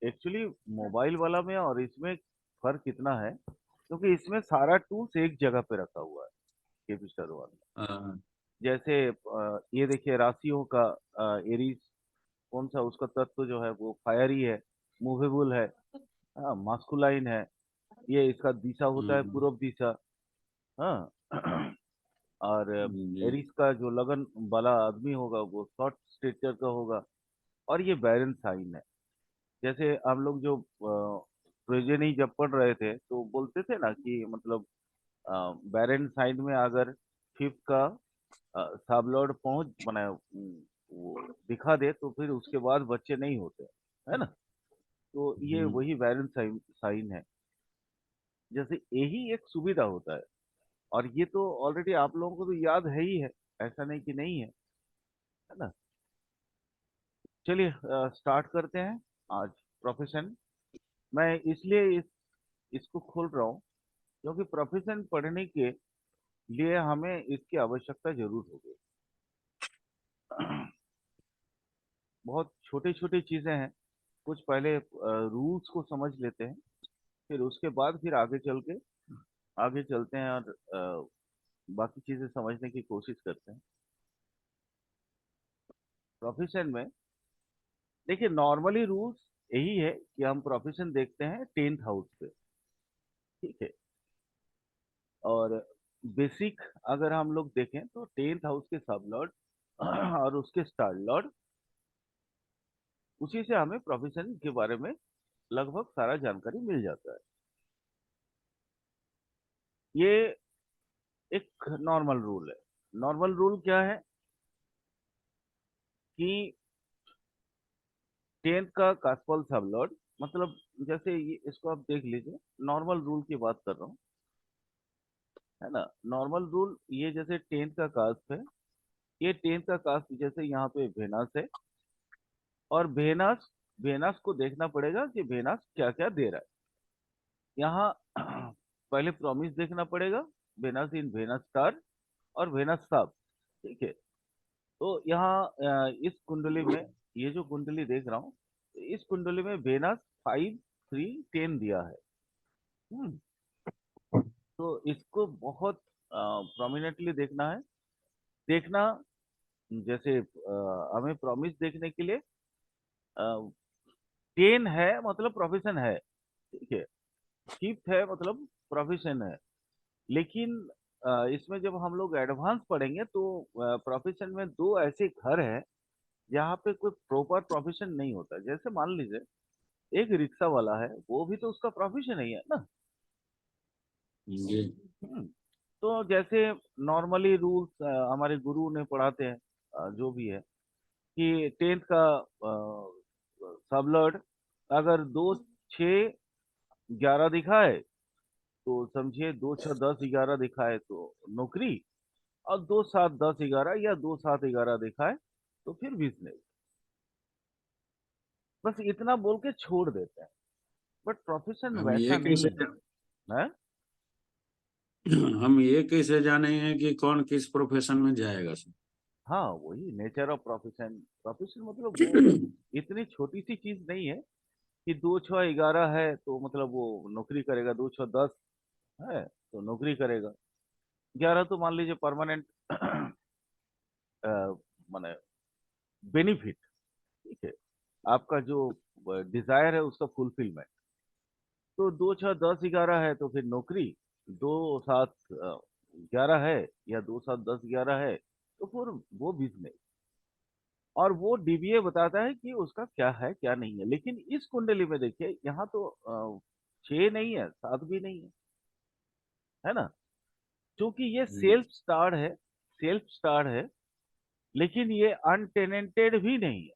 Actually mobile वाला में और इसमें फर्क कितना है, क्योंकि इसमें सारा टूल्स एक जगह पे रखा हुआ है केपिस्टर वाला में। हाँ। जैसे ये देखिए राशियों का एरीज, कौन सा उसका तत्व जो है वो फायरी है, मूवेबल है, हाँ मास्कुलाइन है। ये इसका दिशा होता है हम्म, पूर्व दिशा। हाँ और जी। एरीज का जो लगन वाला आदमी होगा वो शॉर्ट स्टेचर का होगा। और ये बैरन साइन है। जैसे हम लोग जो प्रोजेनी जब पढ़ रहे थे तो बोलते थे ना कि मतलब बैरन साइन में अगर फिफ्थ का साबलॉर्ड पहुंच माने वो दिखा दे तो फिर उसके बाद बच्चे नहीं होते, है ना। तो ये हम्म, वही बैरन साइन साइन है। जैसे यही एक सुविधा होता है। और ये तो ऑलरेडी आप लोगों को तो याद है ही है, ऐसा नहीं कि नहीं है ना। चलिए स्टार्ट करते हैं आज प्रोफेशन। मैं इसलिए इसको खोल रहा हूँ क्योंकि प्रोफेशन पढ़ने के लिए हमें इसकी आवश्यकता जरूर होगी। बहुत छोटी छोटी चीजें हैं। कुछ पहले रूल्स को समझ लेते हैं, फिर उसके बाद फिर आगे चलते हैं और बाकी चीजें समझने की कोशिश करते हैं प्रोफेशन में। देखिए नॉर्मली रूल्स यही है कि हम प्रोफेशन देखते हैं 10th हाउस पे, ठीक है। और बेसिक अगर हम लोग देखें तो 10th हाउस के सब लॉर्ड और उसके स्टार लॉर्ड, उसी से हमें प्रोफेशन के बारे में लगभग सारा जानकारी मिल जाता है। ये एक नॉर्मल रूल है। नॉर्मल रूल क्या है कि 10th का कास्पल सब लॉर्ड मतलब, जैसे ये इसको आप देख लीजिए, नॉर्मल रूल की बात कर रहा हूँ, है ना। नॉर्मल रूल ये जैसे 10th का कास्ट है, ये 10th का कास्ट जैसे यहाँ पे वेनस है। और वेनस वेनस को देखना पड़ेगा कि वेनस क्या क्या दे रहा है यहाँ। पहले प्रॉमिस देखना पड़ेगा, वेनस इन वेनस स्टार और वेनस सब, ठीक है। तो यहाँ इस कुंडली में, ये जो कुंडली देख रहा हूँ, इस कुंडली में वेनस 5 3 10 दिया है। हम्म, तो इसको बहुत प्रोमिनेंटली देखना है। देखना जैसे हमें प्रॉमिस देखने के लिए 10 है मतलब प्रोफेशन है, ठीक है। फिफ्थ है मतलब प्रोफेशन है। लेकिन इसमें जब हम लोग एडवांस पढ़ेंगे तो प्रोफेशन में दो ऐसे घर हैं जहाँ पे कोई प्रॉपर प्रोफेशन नहीं होता। जैसे मान लीजिए एक रिक्शा वाला है, वो भी तो उसका प्रोफेशन ही है ना। जी। हम्म, तो जैसे नॉर्मली रूल्स हमारे गुरु ने पढ़ाते हैं, जो भी है कि 10th का सबलॉर्ड अगर 2 6 11 दिखाए तो समझिए 2 6 10 11 दिखाए तो नौकरी, और 2 7 10 11 या 2 7 11 दिखाए तो फिर बिजनेस। बस इतना बोल के छोड़ देते हैं, बट प्रोफेशन हम वैसा ये नहीं कैसे है, है। हम ये कैसे जानेंगे कि कौन किस प्रोफेशन में जाएगा सर? हाँ वही नेचर ऑफ प्रोफेशन। प्रोफेशन मतलब वो इतनी छोटी सी चीज नहीं है कि 2 6 11 है तो मतलब वो नौकरी करेगा, 2 6 10 है तो नौकरी करेगा, 11 तो मान लीजिए परमानेंट माने बेनिफिट, ठीक है, आपका जो डिजायर है उसका फुलफिलमेंट। तो 2 6 10 11 है तो फिर नौकरी, 2 7 11 है या 2 7 10 11 है तो फिर वो बिजनेस। और वो डीबीए बताता है कि उसका क्या है क्या नहीं है। लेकिन इस कुंडली में देखिए यहाँ तो 6 नहीं है, 7 भी नहीं है ना। क्योंकि ये सेल्फ स्टार्ड है, सेल्फ स्टार्ड है, लेकिन ये अनटेनेंटेड भी नहीं है।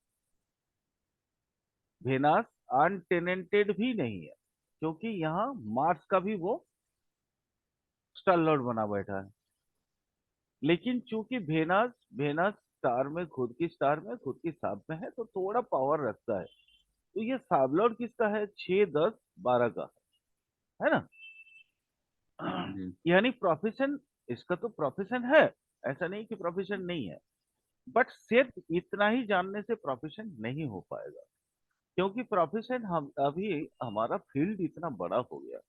वेनस अनटेनेंटेड भी नहीं है, क्योंकि यहाँ मार्स का भी वो स्टार लॉर्ड बना बैठा है। लेकिन चूंकि वेनस वेनस स्टार में खुद की स्टार में खुद की साथ में है तो थोड़ा पावर रखता है। तो ये साब लॉर्ड किसका है? 6 10 12 का, है ना। जी। यानी प्रोफेशन, इसका तो प्रोफेशन है, ऐसा नहीं कि प्रोफेशन नहीं है। बट सिर्फ इतना ही जानने से प्रोफेशन नहीं हो पाएगा। क्योंकि प्रोफेशन हम अभी हमारा फील्ड इतना बड़ा हो गया।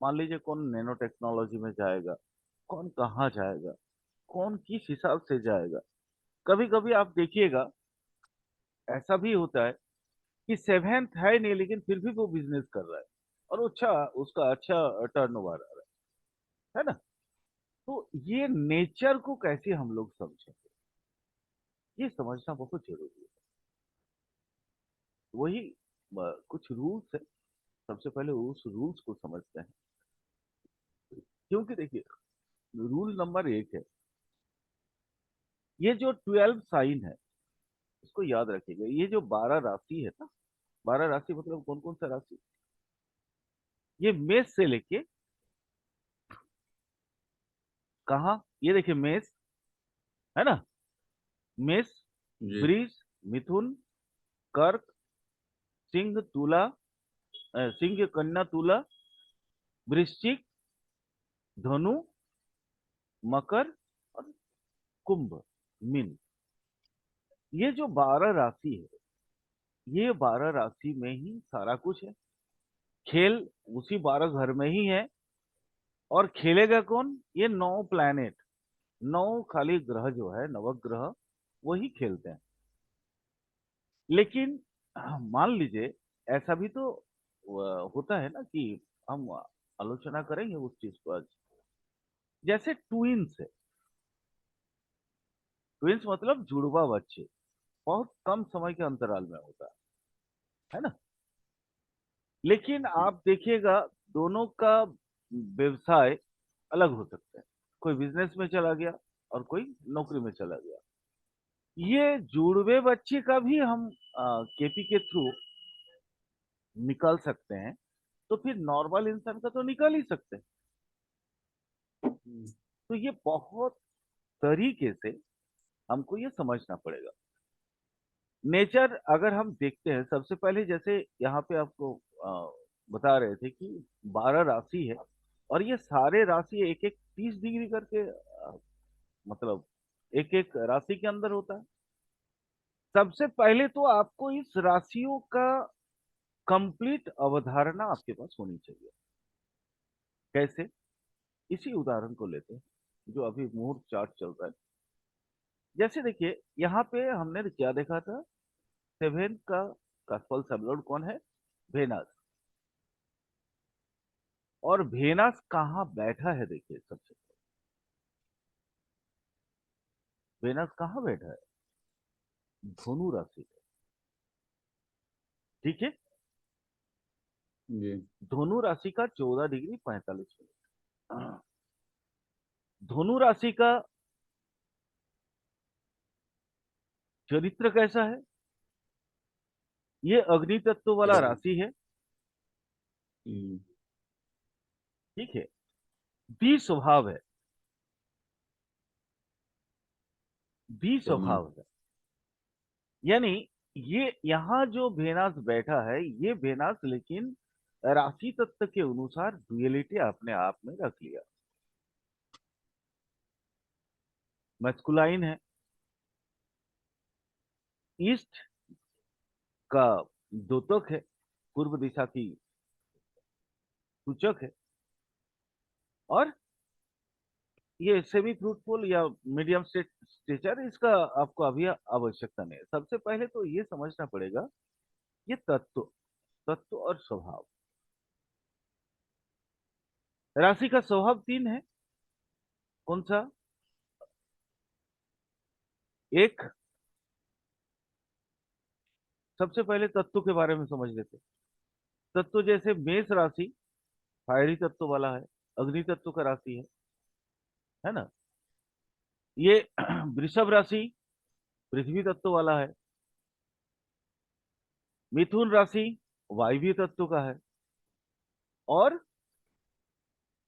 मान लीजिए कौन नैनो टेक्नोलॉजी में जाएगा, कौन कहाँ जाएगा, कौन किस हिसाब से जाएगा। कभी कभी आप देखिएगा ऐसा भी होता है कि सेवेंथ है नहीं लेकिन फिर भी वो बिजनेस कर रहा है और अच्छा उसका अच्छा टर्नओवर आ रहा है ना। तो ये नेचर को कैसे हम लोग समझेंगे, ये समझना बहुत जरूरी है। वही कुछ रूल्स है। सबसे पहले उस रूल्स को समझते हैं। क्योंकि देखिए रूल नंबर 1 है, ये जो 12 साइन है इसको याद रखिएगा। ये जो 12 राशि है ना, 12 राशि मतलब कौन कौन सा राशि, ये मेष से लेके कहा, ये देखिए मेष है ना, मेष, जी वृष, मिथुन, कर्क, सिंह, तुला, सिंह, कन्या, तुला, वृश्चिक, धनु, मकर और कुंभ, मीन। ये जो 12 राशि है, ये 12 राशि में ही सारा कुछ है। खेल उसी 12 घर में ही है। और खेलेगा कौन, ये 9 प्लैनेट, 9 खाली ग्रह जो है, नवग्रह, वही खेलते हैं। लेकिन मान लीजिए ऐसा भी तो होता है ना कि हम आलोचना करेंगे उस चीज को आज। जैसे ट्विंस है, ट्विंस मतलब जुड़वा बच्चे, बहुत कम समय के अंतराल में होता है ना। लेकिन आप देखिएगा दोनों का व्यवसाय अलग हो सकता है। कोई बिजनेस में चला गया और कोई नौकरी में चला गया। ये जुड़वे बच्चे का भी हम केपी के थ्रू निकाल सकते हैं, तो फिर नॉर्मल इंसान का तो निकाल ही सकते हैं। तो ये बहुत तरीके से हमको ये समझना पड़ेगा। नेचर अगर हम देखते हैं, सबसे पहले जैसे यहाँ पे आपको बता रहे थे कि 12 राशि है और ये सारे राशि एक एक 30 डिग्री करके मतलब एक एक राशि के अंदर होता है। सबसे पहले तो आपको इस राशियों का कंप्लीट अवधारणा आपके पास होनी चाहिए। कैसे, इसी उदाहरण को लेते हैं जो अभी मुहूर्त चार्ट चल रहा है। जैसे देखिए यहाँ पे हमने क्या देखा था, सेवन का फल सबलॉर्ड कौन है, वेनस। और वेनस कहाँ बैठा है, देखिए सबसे वेनस कहाँ बैठा है, धनु राशि में। ठीक है, जी धनु राशि का 14 डिग्री 45 मिनट। धनु राशि का चरित्र कैसा है, ये अग्नि तत्व वाला राशि है। हम्म, ठीक है, द्वि स्वभाव है, द्वि समझ स्वभाव है। यानी ये यहाँ जो वेनस बैठा है, ये वेनस लेकिन राशि तत्व के अनुसार डुअलिटी अपने आप में रख लिया। मैस्कुलाइन है, ईस्ट का द्योतक है, पूर्व दिशा की सूचक है। और ये सेमी फ्रूटफुल या मीडियम स्टेचर, इसका आपको अभी आवश्यकता नहीं है। सबसे पहले तो ये समझना पड़ेगा ये तत्व, तत्व और स्वभाव। राशि का स्वभाव 3 है, कौन सा, एक, सबसे पहले तत्व के बारे में समझ लेते हैं। तत्व जैसे मेष राशि फायरी तत्व वाला है, अग्नि तत्व का राशि है ना। ये वृषभ राशि पृथ्वी तत्व वाला है। मिथुन राशि वायवीय तत्व का है। और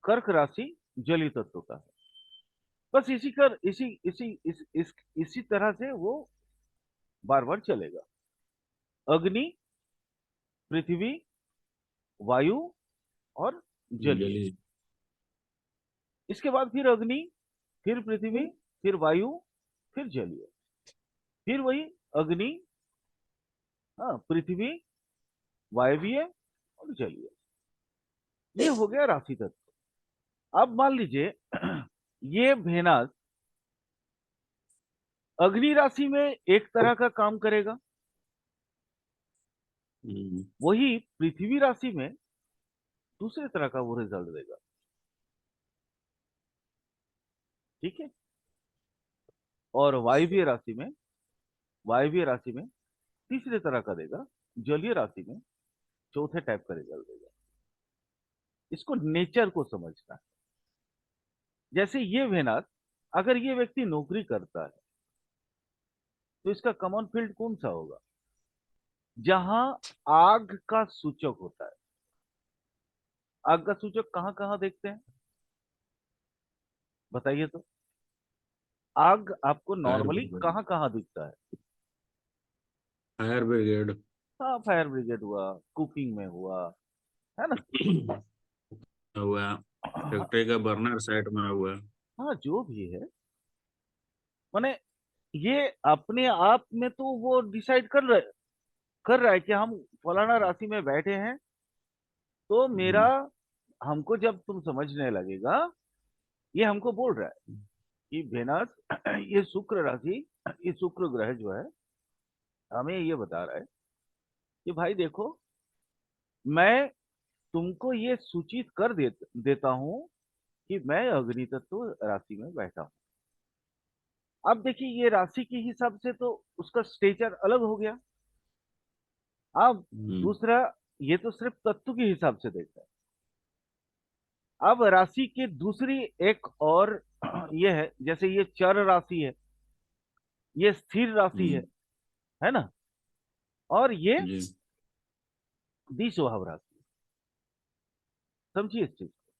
कर्क राशि जलीय तत्व का है। बस इसी कर इसी तरह से वो बार बार चलेगा। अग्नि, पृथ्वी, वायु और जलीय। जली इसके बाद फिर अग्नि, फिर पृथ्वी, फिर वायु, फिर जलीय, फिर वही अग्नि, हाँ, पृथ्वी, वायवीय और जलीय। ये हो गया राशि तत्व। अब मान लीजिए ये वेनस अग्नि राशि में एक तरह का काम करेगा, हम्म, वही पृथ्वी राशि में दूसरे तरह का वो रिजल्ट देगा। ठीक है। और वायवीय राशि में तीसरे तरह का देगा। जलीय राशि में चौथे टाइप का रिजल्ट देगा। इसको नेचर को समझना है। जैसे ये वेनस, अगर ये व्यक्ति नौकरी करता है तो इसका कॉमन फील्ड कौन सा होगा? जहां आग का सूचक होता है। आग का सूचक कहां कहां देखते हैं, बताइए तो। आग आपको फायर नॉर्मली ब्रिगेड। कहां कहां दिखता है? फायर ब्रिगेड हाँ, फायर ब्रिगेड हुआ, कुकिंग में हुआ, है ना। हुआ, फैक्ट्री का बर्नर साइड में हुआ। हाँ, जो भी है, माने ये अपने आप में तो वो डिसाइड कर रहा है कि हम फलाना राशि में बैठे हैं, तो मेरा, हम्म, हमको जब तुम समझने लगेगा, ये हमको बोल रहा है कि वेनस ये शुक्र राशि, ये शुक्र ग्रह जो है, हमें ये बता रहा है कि भाई देखो, मैं तुमको ये सूचित कर देता हूं कि मैं अग्नि तत्व राशि में बैठा हूं। अब देखिए, ये राशि के हिसाब से तो उसका स्टेचर अलग हो गया। अब हम्म, दूसरा, ये तो सिर्फ तत्व के हिसाब से देखता है। अब राशि की दूसरी एक और ये है, जैसे ये चर राशि है, ये स्थिर राशि हम्म, है ना। और ये जी। द्विस्वभाव राशि। समझिए इस चीज को।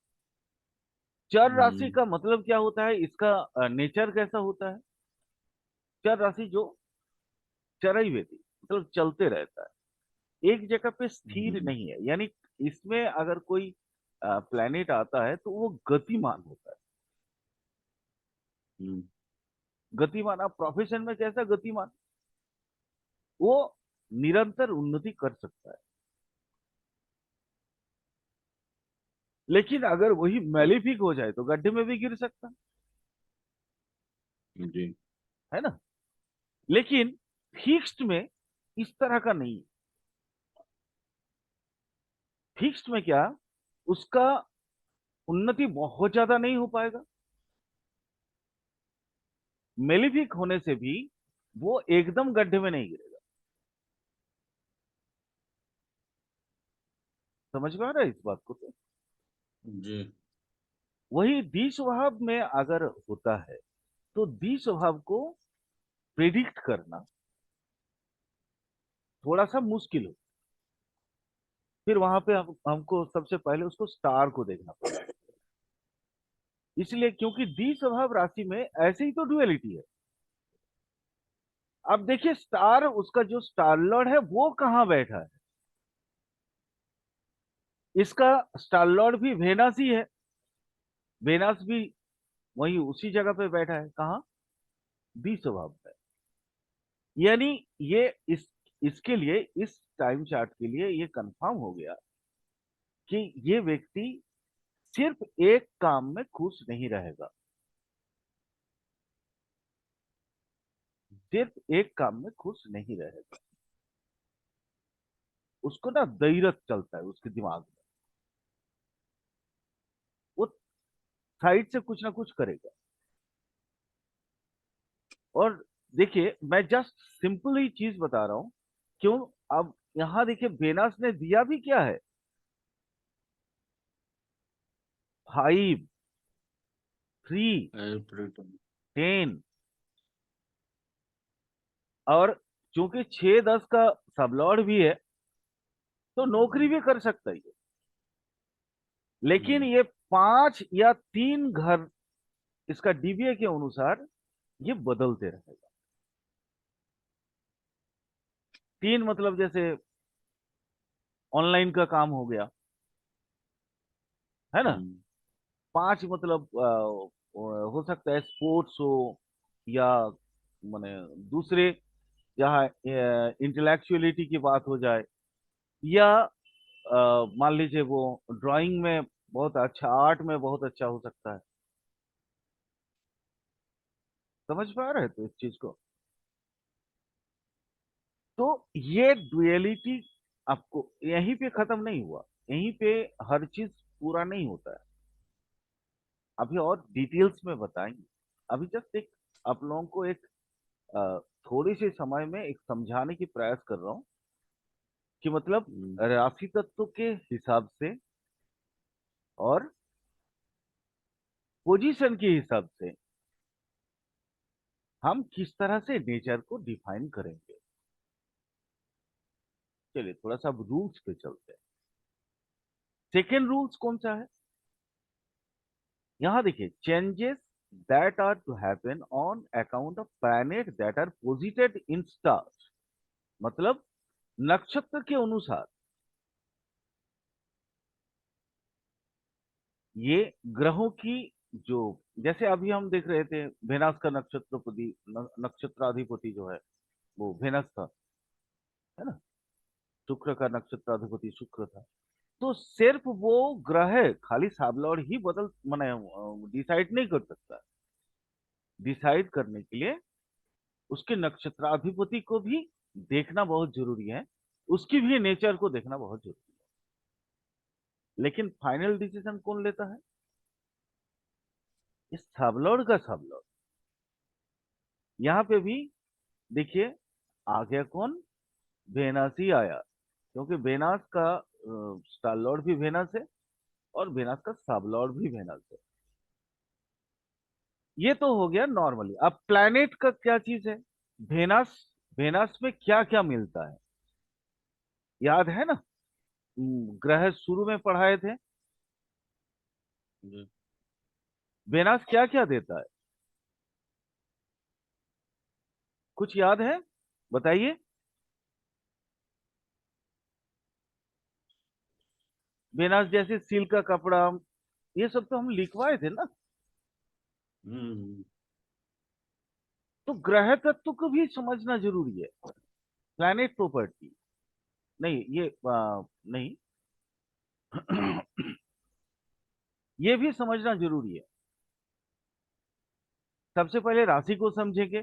चर राशि हम्म, का मतलब क्या होता है, इसका नेचर कैसा होता है? चर राशि जो चरई व्यती, मतलब चलते रहता है, एक जगह पे स्थिर हम्म, नहीं है। यानी इसमें अगर कोई प्लेनेट आता है तो वो गतिमान होता है। हम्म, गतिमान, अब प्रोफेशन में कैसा गतिमान? वो निरंतर उन्नति कर सकता है। लेकिन अगर वही मैलिफिक हो जाए तो गड्ढे में भी गिर सकता जी। है ना। लेकिन फिक्स्ड में इस तरह का नहीं है। फिक्स्ड में क्या, उसका उन्नति बहुत ज्यादा नहीं हो पाएगा। मेलिफिक होने से भी वो एकदम गड्ढे में नहीं गिरेगा। समझ में आ रहा है इस बात को तो। जी। वही द्वि स्वभाव में अगर होता है तो द्वि स्वभाव को प्रिडिक्ट करना थोड़ा सा मुश्किल हो। फिर वहां पे हमको सबसे पहले उसको स्टार को देखना पड़ेगा। इसलिए क्योंकि द्वि स्वभाव राशि में ऐसे ही तो डुअलिटी है। अब देखिए, स्टार, उसका जो स्टार लॉर्ड है वो कहाँ बैठा है? इसका स्टार लॉर्ड भी वेनस ही है। वेनस भी वही उसी जगह पे बैठा है, कहाँ? द्वि स्वभाव पे। यानी ये इसके लिए, इस टाइम चार्ट के लिए ये कंफर्म हो गया कि ये व्यक्ति सिर्फ एक काम में खुश नहीं रहेगा। सिर्फ एक काम में खुश नहीं रहेगा। उसको ना दैरत चलता है उसके दिमाग में। वो साइड से कुछ ना कुछ करेगा। और देखिए, मैं जस्ट सिंपल ही चीज बता रहा हूं। क्यों? अब यहां देखिए, वेनस ने दिया भी क्या है? 5, 3, प्लूटो। 10। और चूंकि 6, 10 का सबलॉर्ड भी है, तो नौकरी भी कर सकता है ये। लेकिन हम्म, ये 5 या 3 घर इसका डीबीए के अनुसार ये बदलते रहेगा। 3 मतलब जैसे ऑनलाइन का काम हो गया, है ना। हम्म, 5 मतलब हो सकता है स्पोर्ट्स हो, या माने दूसरे जहाँ इंटेलेक्चुअलिटी की बात हो जाए, या मान लीजिए वो ड्राइंग में बहुत अच्छा, आर्ट में बहुत अच्छा हो सकता है। समझ पा रहे हैं तो इस चीज को। तो ये डुअलिटी आपको यहीं पे खत्म नहीं हुआ, यहीं पे हर चीज पूरा नहीं होता है, अभी और डिटेल्स में बताएंगे। अभी जस्ट एक आप लोगों को एक थोड़ी सी समय में एक समझाने की प्रयास कर रहा हूँ कि मतलब राशि तत्व के हिसाब से और पोजीशन के हिसाब से हम किस तरह से नेचर को डिफाइन करेंगे। चलिए थोड़ा सा अब रूल्स पे चलते हैं। सेकेंड रूल्स कौन सा है, यहां देखिए, changes that are to happen on account of planet that are posited in stars, मतलब नक्षत्र के अनुसार ये ग्रहों की जो, जैसे अभी हम देख रहे थे वेनस का नक्षत्राधिपति जो है वो वेनस था, है ना। शुक्र का नक्षत्राधिपति शुक्र था। तो सिर्फ वो ग्रह खाली साबलौर ही बदल माने डिसाइड नहीं कर सकता। डिसाइड करने के लिए उसके नक्षत्राधिपति को भी देखना बहुत जरूरी है, उसकी भी नेचर को देखना बहुत जरूरी है। लेकिन फाइनल डिसीजन कौन लेता है, इस साबलौर का साबलौर। यहाँ पे भी देखिए आ गया कौन, वेनस ही आया, क्योंकि वेनस का स्टार लॉर्ड भी वेनस है और वेनस का सब लॉर्ड भी वेनस है। ये तो हो गया नॉर्मली। अब प्लैनेट का क्या चीज है, वेनस, वेनस में क्या क्या मिलता है याद है ना। ग्रह शुरू में पढ़ाए थे, वेनस क्या क्या देता है, कुछ याद है, बताइए। वेनस जैसे सिल्क का कपड़ा, ये सब तो हम लिखवाए थे ना। हम्म। तो ग्रह तत्व को भी समझना जरूरी है, प्लैनेट प्रॉपर्टी नहीं, ये नहीं ये भी समझना जरूरी है। सबसे पहले राशि को समझेंगे,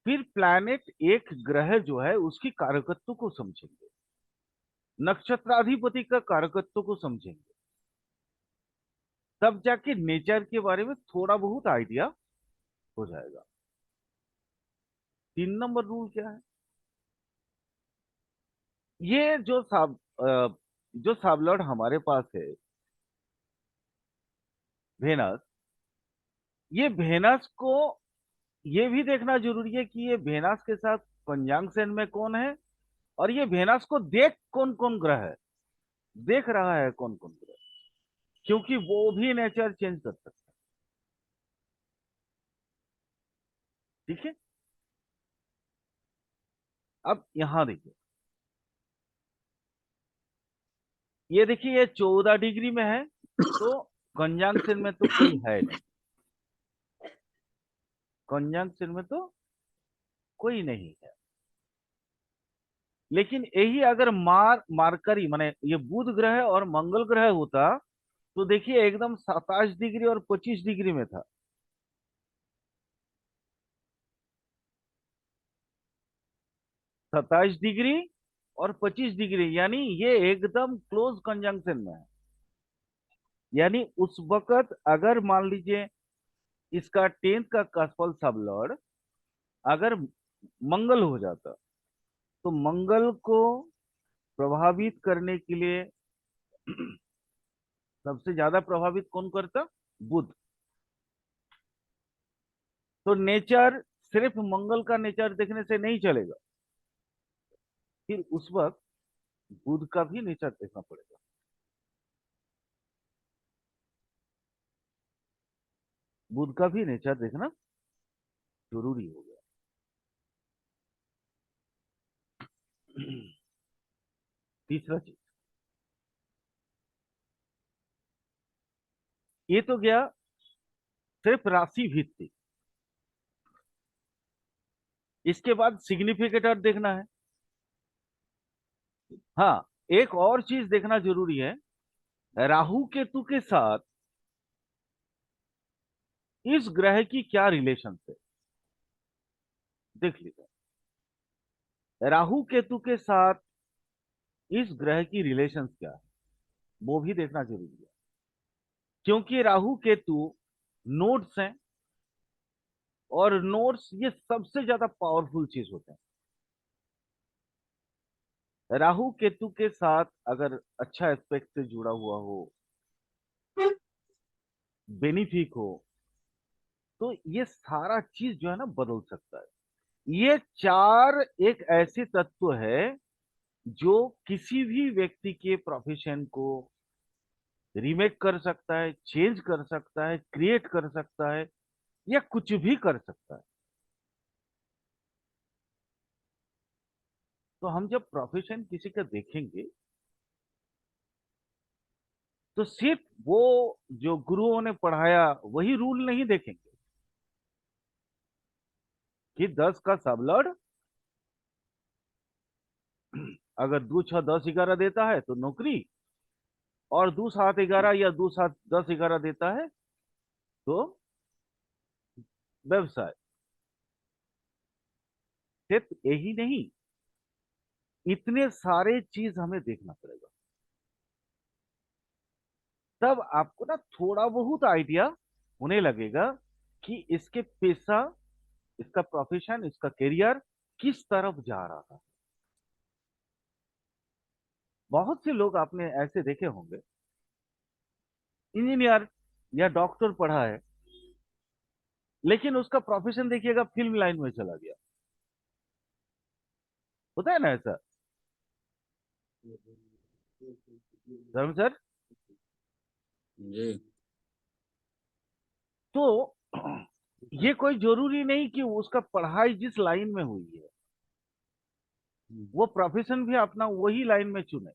फिर प्लैनेट एक ग्रह जो है उसकी कारकत्व को समझेंगे, नक्षत्राधिपति का कारकत्व को समझेंगे, तब जाके नेचर के बारे में थोड़ा बहुत आइडिया हो जाएगा। 3 नंबर रूल क्या है, ये जो साबलॉर्ड हमारे पास है वेनस, ये वेनस को ये भी देखना जरूरी है कि ये वेनस के साथ कंजंक्शन में कौन है, और ये वेनस को देख कौन कौन ग्रह है, देख रहा है कौन कौन ग्रह, क्योंकि वो भी नेचर चेंज कर सकता है। ठीक है। अब यहां देखिए, ये देखिए ये 14 डिग्री में है, तो कंजंक्शन में तो कोई है नहीं, कंजंक्शन में तो कोई नहीं है। लेकिन यही अगर मार्करी माने ये बुध ग्रह और मंगल ग्रह होता, तो देखिए एकदम 27 डिग्री और 25 डिग्री में था। 27 डिग्री और 25 डिग्री, यानी ये एकदम क्लोज कंजंक्शन में है। यानी उस वक्त अगर मान लीजिए इसका 10th का कसफल सब लॉर्ड अगर मंगल हो जाता, तो मंगल को प्रभावित करने के लिए सबसे ज्यादा प्रभावित कौन करता, बुध। तो नेचर सिर्फ मंगल का नेचर देखने से नहीं चलेगा, फिर उस वक्त बुध का भी नेचर देखना पड़ेगा। बुध का भी नेचर देखना जरूरी हो गया। तीसरा चीज, ये तो गया सिर्फ राशि भित्तिक। इसके बाद सिग्निफिकेटर देखना है। हाँ, एक और चीज देखना जरूरी है, राहु केतु के साथ इस ग्रह की क्या रिलेशन है, देख लीजिए। राहु केतु के साथ इस ग्रह की रिलेशन क्या है, वो भी देखना जरूरी है, क्योंकि राहु केतु नोड्स हैं, और नोड्स ये सबसे ज्यादा पावरफुल चीज होते हैं। राहु केतु के साथ अगर अच्छा एस्पेक्ट से जुड़ा हुआ हो, बेनिफिक हो, तो ये सारा चीज जो है ना बदल सकता है। ये चार एक ऐसे तत्व है जो किसी भी व्यक्ति के प्रोफेशन को रीमेक कर सकता है, चेंज कर सकता है, क्रिएट कर सकता है, या कुछ भी कर सकता है। तो हम जब प्रोफेशन किसी का देखेंगे, तो सिर्फ वो जो गुरुओं ने पढ़ाया वही रूल नहीं देखेंगे कि 10 का सब लड़ अगर 2 6 10 11 देता है तो नौकरी, और 2 7 11 या 2 7 10 11 देता है तो व्यवसाय। सिर्फ यही नहीं, इतने सारे चीज हमें देखना पड़ेगा, तब आपको ना थोड़ा बहुत आइडिया होने लगेगा कि इसके पेशा, इसका प्रोफेशन, इसका करियर किस तरफ जा रहा था। बहुत से लोग आपने ऐसे देखे होंगे, इंजीनियर या डॉक्टर पढ़ा है, लेकिन उसका प्रोफेशन देखिएगा फिल्म लाइन में चला गया। होता है ना ऐसा, धर्म सर? जी। तो ये कोई जरूरी नहीं कि उसका पढ़ाई जिस लाइन में हुई है वो प्रोफेशन भी अपना वही लाइन में चुने।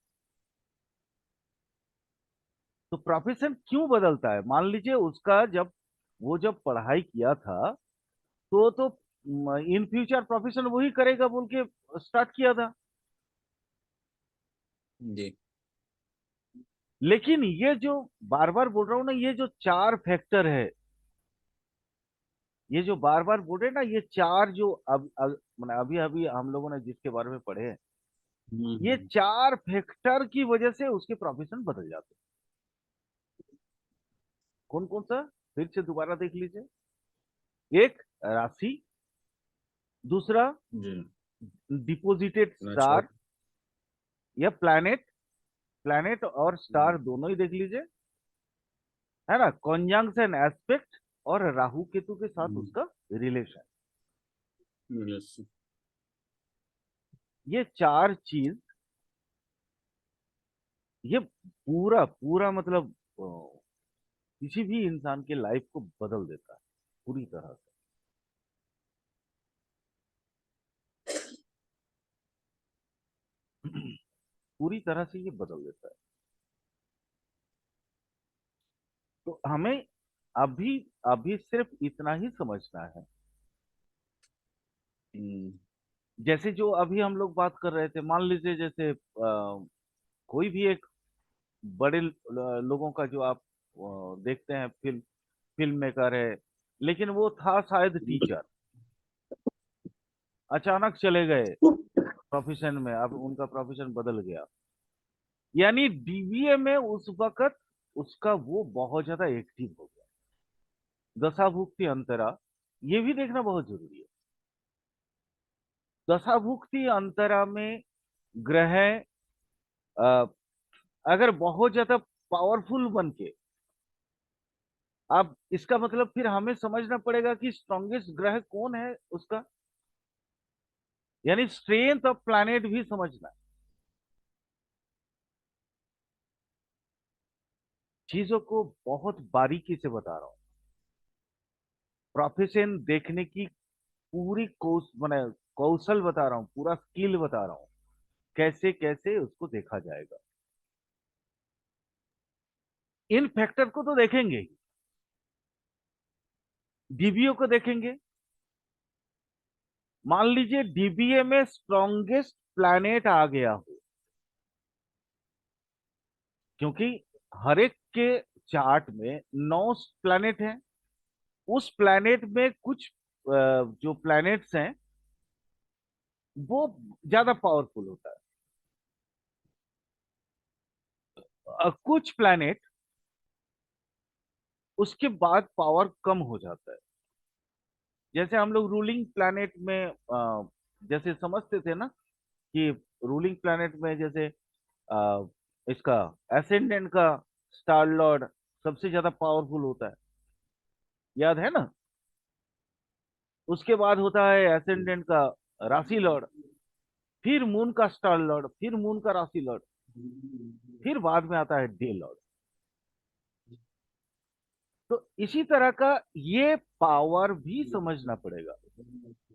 तो प्रोफेशन क्यों बदलता है? मान लीजिए उसका जब वो जब पढ़ाई किया था, तो इन फ्यूचर प्रोफेशन वही करेगा बोल के स्टार्ट किया था। जी। लेकिन ये जो बार बार बोल रहा हूं ना, ये जो चार फैक्टर है, ये जो बार बार बोल रहे हैं ना, ये चार जो मैंने अभी अभी हम लोगों ने जिसके बारे में पढ़े हैं, ये हम्म। चार फैक्टर की वजह से उसके प्रोफेशन बदल जाते हैं। कौन कौन सा, फिर से दोबारा देख लीजिए। एक, राशि। दूसरा, जी। डिपोजिटेड स्टार नक्षत्र। या प्लैनेट। प्लैनेट और स्टार हम्म। दोनों ही देख लीजिए, है ना, कॉन्जंक्शन एस्पेक्ट, और राहु केतु के साथ उसका रिलेशन। यस। ये चार चीज, ये पूरा पूरा मतलब किसी भी इंसान के लाइफ को बदल देता है पूरी तरह से। पूरी तरह से ये बदल देता है। तो हमें अभी अभी सिर्फ इतना ही समझना है, हम्म। जैसे जो अभी हम लोग बात कर रहे थे, मान लीजिए जैसे कोई भी एक बड़े लोगों का जो आप देखते हैं, फिल्म मेकर है, लेकिन वो था शायद टीचर, अचानक चले गए प्रोफेशन में, अब उनका प्रोफेशन बदल गया। यानी डीबीए में उस वक्त उसका वो बहुत ज्यादा एक्टिव हो गया। दशाभुक्ति अंतरा, ये भी देखना बहुत जरूरी है। दशाभुक्ति अंतरा में ग्रह अ, अगर बहुत ज्यादा पावरफुल बन के, अब इसका मतलब फिर हमें समझना पड़ेगा कि स्ट्रॉन्गेस्ट ग्रह कौन है उसका, यानी स्ट्रेंथ ऑफ प्लैनेट भी समझना है। चीजों को बहुत बारीकी से बता रहा हूं, प्रोफेशन देखने की पूरी कौशल बता रहा हूं, पूरा स्किल बता रहा हूं, कैसे कैसे उसको देखा जाएगा। इन फैक्टर को तो देखेंगे ही, डीबीओ को देखेंगे, मान लीजिए डीबीए में स्ट्रॉन्गेस्ट प्लैनेट आ गया हो, क्योंकि हर एक के चार्ट में 9 प्लैनेट हैं। उस प्लैनेट में कुछ जो प्लैनेट्स हैं वो ज्यादा पावरफुल होता है, कुछ प्लैनेट उसके बाद पावर कम हो जाता है। जैसे हम लोग रूलिंग प्लैनेट में जैसे समझते थे ना कि रूलिंग प्लैनेट में जैसे अ, इसका एसेंडेंट का स्टार लॉर्ड सबसे ज्यादा पावरफुल होता है, याद है ना। उसके बाद होता है एसेंडेंट का राशि लॉर्ड, फिर मून का स्टार लॉर्ड, फिर मून का राशि लॉर्ड, फिर बाद में आता है डे लॉर्ड। तो इसी तरह का ये पावर भी समझना पड़ेगा।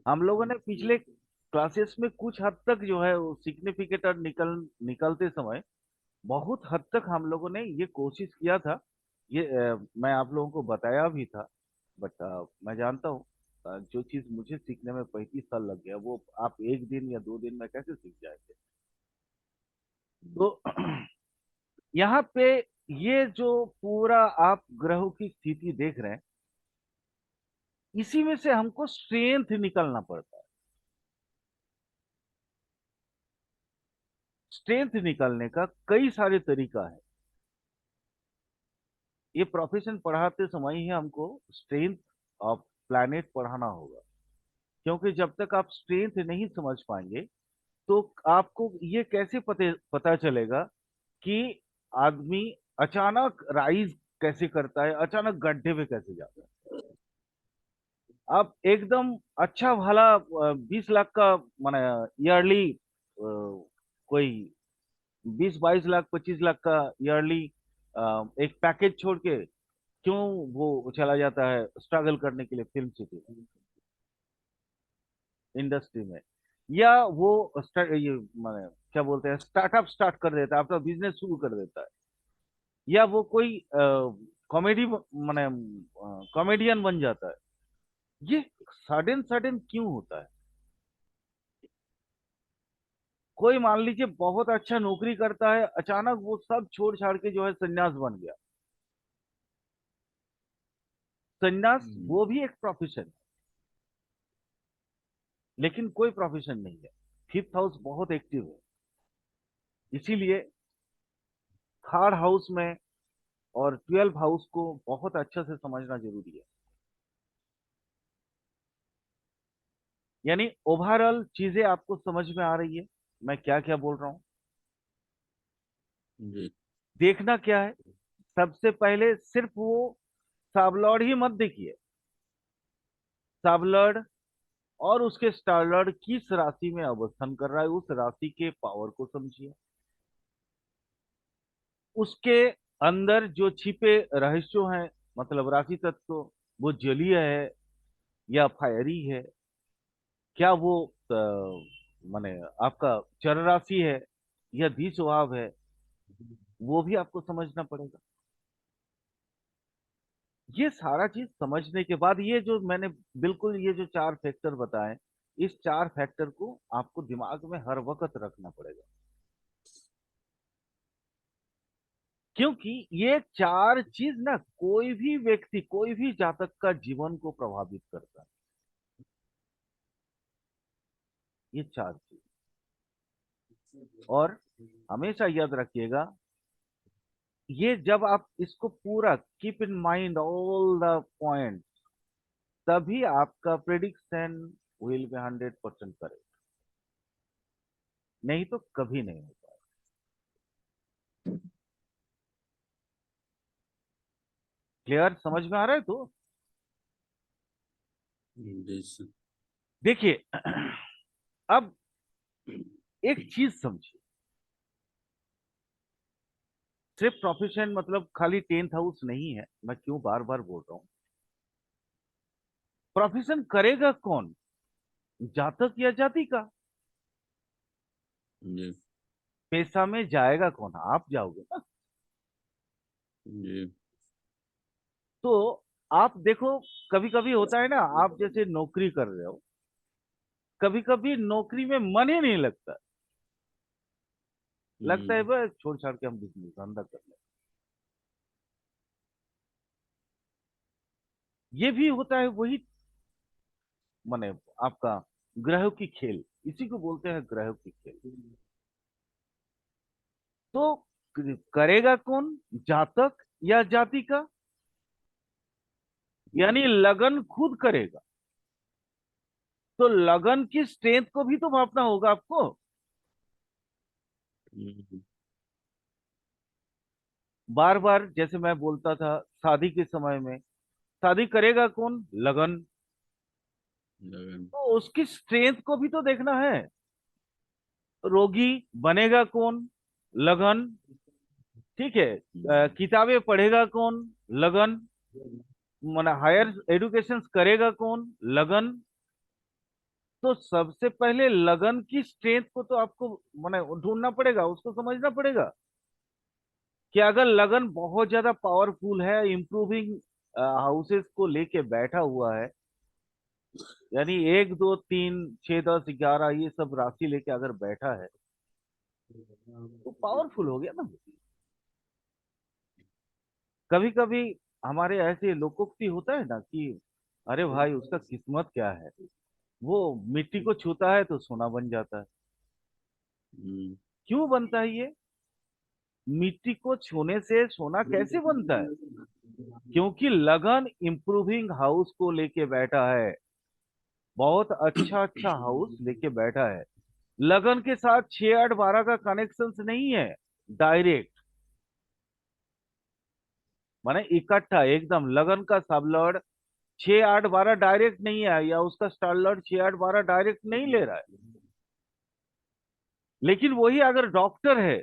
हम लोगों ने पिछले क्लासेस में कुछ हद तक जो है वो सिग्निफिकेटर निकलते समय बहुत हद तक हम लोगों ने ये कोशिश किया था। ये मैं आप लोगों को बताया भी था। बट मैं जानता हूँ जो चीज मुझे सीखने में 35 साल लग गया वो आप एक दिन या 2 दिन में कैसे सीख जाएंगे। तो यहाँ पे ये जो पूरा आप ग्रहों की स्थिति देख रहे हैं, इसी में से हमको स्ट्रेंथ निकलना पड़ता है। स्ट्रेंथ निकालने का कई सारे तरीका है। ये प्रोफेशन पढ़ाते समय ही हमको स्ट्रेंथ ऑफ प्लैनेट पढ़ाना होगा, क्योंकि जब तक आप स्ट्रेंथ नहीं समझ पाएंगे तो आपको ये कैसे पता चलेगा कि आदमी अचानक राइज कैसे करता है, अचानक गड्ढे में कैसे जाता है। आप एकदम अच्छा भला 20 लाख का माने ईयरली कोई 20-22 लाख 25 लाख का ईयरली एक पैकेज छोड़ के क्यों वो चला जाता है स्ट्रगल करने के लिए फिल्म सिटी इंडस्ट्री में, या वो ये माने क्या बोलते हैं स्टार्टअप स्टार्ट कर देता है, अपना बिजनेस शुरू कर देता है, या वो कोई कॉमेडी माने कॉमेडियन बन जाता है। ये सडन सडन क्यों होता है। कोई मान लीजिए बहुत अच्छा नौकरी करता है, अचानक वो सब छोड़ छाड़ के जो है सन्यास बन गया। सन्यास वो भी एक प्रोफेशन है, लेकिन कोई प्रोफेशन नहीं है। फिफ्थ हाउस बहुत एक्टिव है, इसीलिए थर्ड हाउस में और 12th हाउस को बहुत अच्छे से समझना जरूरी है। यानी ओवरऑल चीजें आपको समझ में आ रही है मैं क्या क्या बोल रहा हूँ। जी देखना क्या है, सबसे पहले सिर्फ वो साबलॉर्ड ही मत देखिए। साबलॉर्ड और उसके स्टारलॉर्ड किस राशि में अवस्थान कर रहा है उस राशि के पावर को समझिए। उसके अंदर जो छिपे रहस्यों हैं, मतलब राशि तत्व, वो जलीय है या फायरी है, क्या वो माने आपका चर राशि है या द्विस्वभाव है, वो भी आपको समझना पड़ेगा। ये सारा चीज समझने के बाद ये जो मैंने बिल्कुल ये जो 4 फैक्टर बताए, इस 4 फैक्टर को आपको दिमाग में हर वक्त रखना पड़ेगा, क्योंकि ये 4 चीज ना कोई भी व्यक्ति कोई भी जातक का जीवन को प्रभावित करता है। ये 4 चीज, और हमेशा याद रखिएगा ये जब आप इसको पूरा keep in mind all the point, तभी आपका प्रिडिक्शन विल बी 100% करेक्ट, नहीं तो कभी नहीं होता। क्लियर समझ में आ रहा है। तो जी सर। देखिए अब एक चीज समझिए, सिर्फ प्रोफेशन मतलब खाली 10th हाउस नहीं है। मैं क्यों बार बार बोल रहा हूँ, प्रोफेशन करेगा कौन, जातक या जाति का। जी पैसा में जाएगा कौन, आप जाओगे ना। जी तो आप देखो, कभी कभी होता है ना, आप जैसे नौकरी कर रहे हो, कभी कभी नौकरी में मन ही नहीं लगता, लगता है बस छोड़ छाड़ के हम बिजनेस धंधा कर ले। ये भी होता है वही, माने आपका ग्रहों की खेल, इसी को बोलते हैं ग्रहों की खेल। तो करेगा कौन, जातक या जाति का? यानी लगन खुद करेगा, तो लगन की स्ट्रेंथ को भी तो मापना होगा आपको। बार बार जैसे मैं बोलता था, शादी के समय में, शादी करेगा कौन, लगन। लगन। तो उसकी स्ट्रेंथ को भी तो देखना है। रोगी बनेगा कौन, लगन। ठीक है, किताबें पढ़ेगा कौन, लगन। माना हायर एजुकेशन करेगा कौन, लगन। तो सबसे पहले लगन की स्ट्रेंथ को तो आपको माने ढूंढना पड़ेगा, उसको समझना पड़ेगा कि अगर लगन बहुत ज्यादा पावरफुल है, इंप्रूविंग हाउसेस को लेके बैठा हुआ है, यानी 1 2 3 6 10 11 ये सब राशि लेके अगर बैठा है, तो पावरफुल हो गया ना। कभी कभी हमारे ऐसे लोकोक्ति होता है ना कि अरे भाई उसका किस्मत क्या है, वो मिट्टी को छूता है तो सोना बन जाता है। क्यों बनता है ये? मिट्टी को छूने से सोना कैसे बनता है? क्योंकि लगन इंप्रूविंग हाउस को लेके बैठा है, बहुत अच्छा अच्छा हाउस लेके बैठा है। लगन के साथ 6 8 12 का कनेक्शन नहीं है, डायरेक्ट, माने इकट्ठा एकदम लगन का सब लॉर्ड 6 8 12 डायरेक्ट नहीं है, या उसका स्टार लॉर्ड 6 8 12 डायरेक्ट नहीं ले रहा है। लेकिन वही अगर डॉक्टर है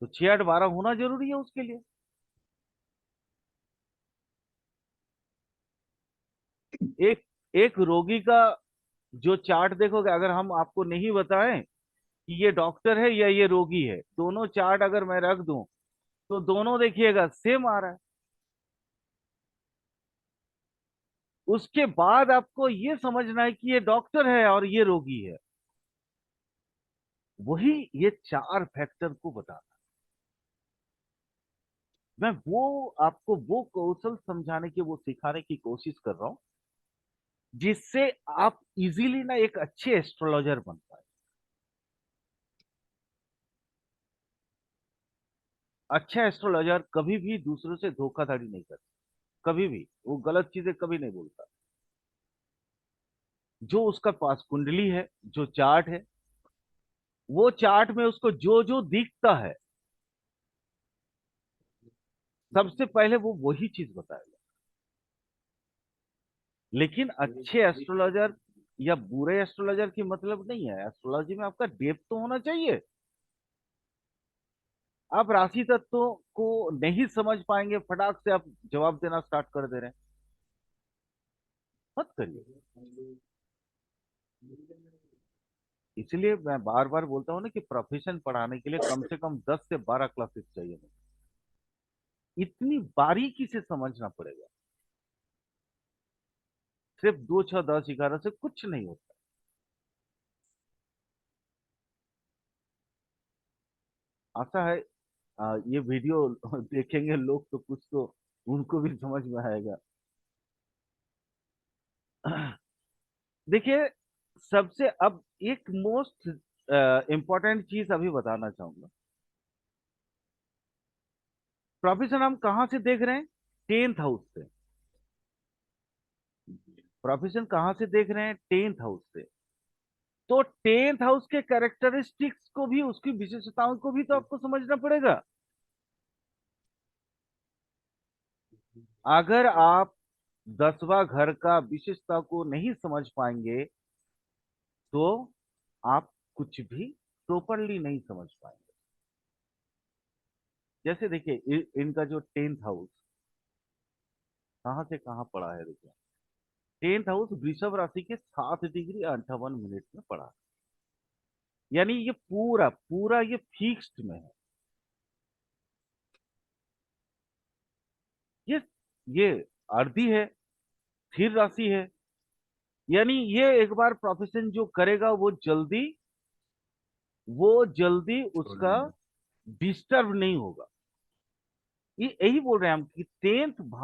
तो 6 8 12 होना जरूरी है उसके लिए। एक एक रोगी का जो चार्ट देखोगे, अगर हम आपको नहीं बताएं कि ये डॉक्टर है या ये रोगी है, दोनों चार्ट अगर मैं रख दूं तो दोनों देखिएगा सेम आ रहा है। उसके बाद आपको ये समझना है कि ये डॉक्टर है और ये रोगी है। वही ये 4 फैक्टर को बताना, मैं वो आपको वो कौशल समझाने की, वो सिखाने की कोशिश कर रहा हूं, जिससे आप इजीली ना एक अच्छे एस्ट्रोलॉजर बन पाए। अच्छा एस्ट्रोलॉजर कभी भी दूसरों से धोखाधड़ी नहीं करता, कभी भी वो गलत चीजें कभी नहीं बोलता। जो उसका पास कुंडली है, जो चार्ट है, वो चार्ट में उसको जो जो दिखता है, सबसे पहले वो वही चीज बताएगा। लेकिन अच्छे एस्ट्रोलॉजर या बुरे एस्ट्रोलॉजर की मतलब नहीं है, एस्ट्रोलॉजी में आपका डेप्थ तो होना चाहिए। आप राशि तत्वों को नहीं समझ पाएंगे, फटाक से आप जवाब देना स्टार्ट कर दे रहे हैं, मत करिए। इसलिए मैं बार बार बोलता हूँ ना कि प्रोफेशन पढ़ाने के लिए कम से कम 10 से 12 क्लासेस चाहिए मुझे। इतनी बारीकी से समझना पड़ेगा, सिर्फ 2 6 10 11 से कुछ नहीं होता। आशा है ये वीडियो देखेंगे लोग तो कुछ तो उनको भी समझ में आएगा। देखिए, सबसे अब एक मोस्ट इम्पोर्टेंट चीज अभी बताना चाहूंगा। प्रोफेशन हम कहाँ से देख रहे हैं? 10th हाउस से। प्रोफेशन कहाँ से देख रहे हैं? 10th हाउस से। तो 10th हाउस के कैरेक्टरिस्टिक्स को भी, उसकी विशेषताओं को भी तो आपको समझना पड़ेगा। अगर आप 10वां घर का विशेषता को नहीं समझ पाएंगे, तो आप कुछ भी प्रॉपरली नहीं समझ पाएंगे। जैसे देखिए, इनका जो 10th हाउस कहाँ से कहाँ पड़ा है, देखिए 10th हाउस वृषभ राशि के 7 डिग्री 58 मिनट में पड़ा है। यानी ये पूरा पूरा ये फिक्स्ड में है। ये ये अर्धी है, स्थिर राशि है, यानी ये एक बार प्रोफेशन जो करेगा वो जल्दी उसका छोड़ेंगे। डिस्टर्ब नहीं होगा। ये यही बोल रहे हैं हम कि 10th